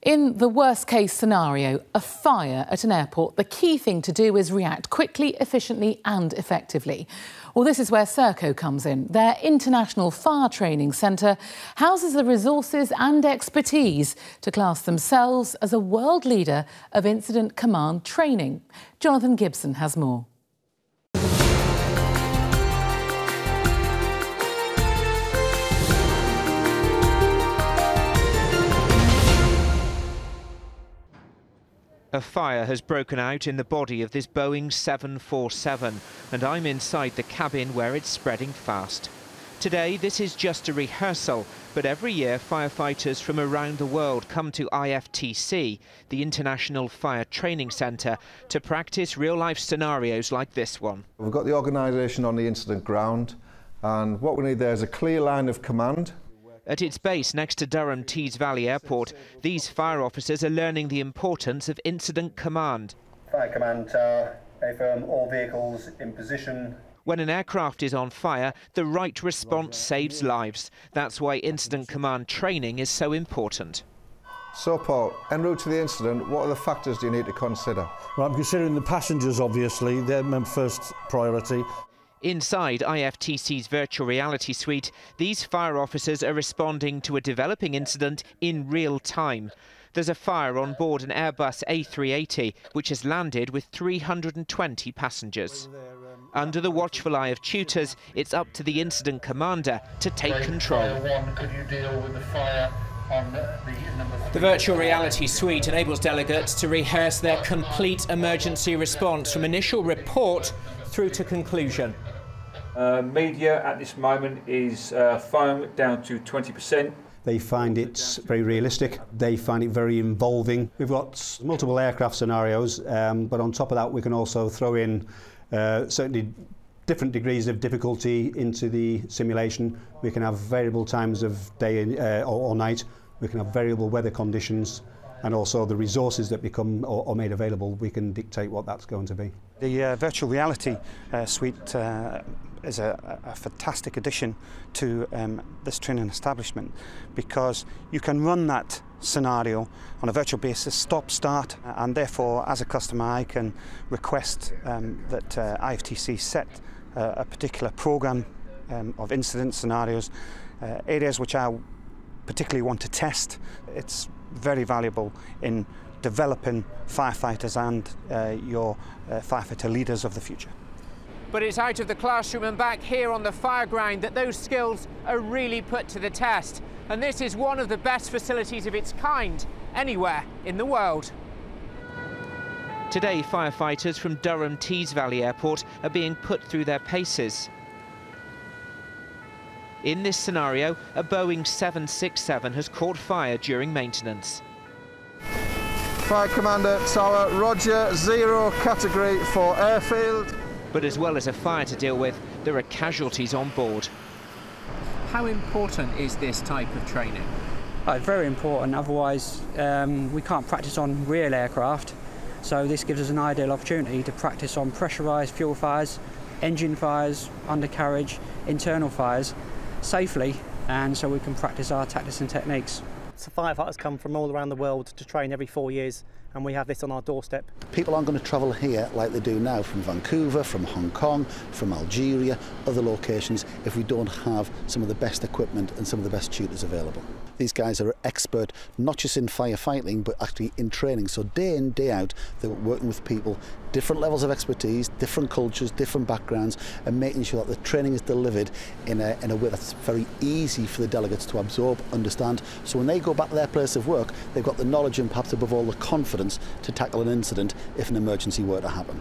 In the worst-case scenario, a fire at an airport, the key thing to do is react quickly, efficiently and effectively. Well, this is where Serco comes in. Their International Fire Training Centre houses the resources and expertise to class themselves as a world leader of incident command training. Jonathan Gibson has more. A fire has broken out in the body of this Boeing 747, and I'm inside the cabin where it's spreading fast. Today, this is just a rehearsal, but every year firefighters from around the world come to IFTC, the International Fire Training Centre, to practice real-life scenarios like this one. We've got the organisation on the incident ground, and what we need there is a clear line of command. At its base next to Durham Tees Valley Airport, these fire officers are learning the importance of incident command. Fire command tower, affirm all vehicles in position. When an aircraft is on fire, the right response saves lives. That's why incident command training is so important. So, Paul, en route to the incident, what other factors do you need to consider? Well, I'm considering the passengers, obviously. They're my first priority. Inside IFTC's virtual reality suite, these fire officers are responding to a developing incident in real time. There's a fire on board an Airbus A380, which has landed with 320 passengers. Under the watchful eye of tutors, it's up to the incident commander to take control. Could you deal with the fire on the number 3? The virtual reality suite enables delegates to rehearse their complete emergency response from initial report through to conclusion. Media at this moment is foam down to 20%. They find it very realistic. They find it very involving. We've got multiple aircraft scenarios, but on top of that we can also throw in certainly different degrees of difficulty into the simulation. We can have variable times of day or night. We can have variable weather conditions, and also the resources that become or made available, we can dictate what that's going to be. The virtual reality suite is a fantastic addition to this training establishment, because you can run that scenario on a virtual basis, stop, start, and therefore as a customer I can request that IFTC set a particular programme of incident scenarios, areas which I particularly want to test. It's very valuable in developing firefighters and your firefighter leaders of the future. But it's out of the classroom and back here on the fire ground that those skills are really put to the test. And this is one of the best facilities of its kind anywhere in the world. Today, firefighters from Durham Tees Valley Airport are being put through their paces. In this scenario, a Boeing 767 has caught fire during maintenance. Fire Commander Tower, roger, 0 category for airfield. But as well as a fire to deal with, there are casualties on board. How important is this type of training? Very important, otherwise we can't practice on real aircraft. So this gives us an ideal opportunity to practice on pressurised fuel fires, engine fires, undercarriage, internal fires safely, and so we can practice our tactics and techniques. So firefighters come from all around the world to train every 4 years, and we have this on our doorstep. People aren't going to travel here like they do now from Vancouver, from Hong Kong, from Algeria, other locations, if we don't have some of the best equipment and some of the best tutors available. These guys are expert not just in firefighting but actually in training, so day in, day out they're working with people, different levels of expertise, different cultures, different backgrounds, and making sure that the training is delivered in a way that's very easy for the delegates to absorb, understand, so when they go back to their place of work they've got the knowledge and perhaps above all the confidence to tackle an incident if an emergency were to happen.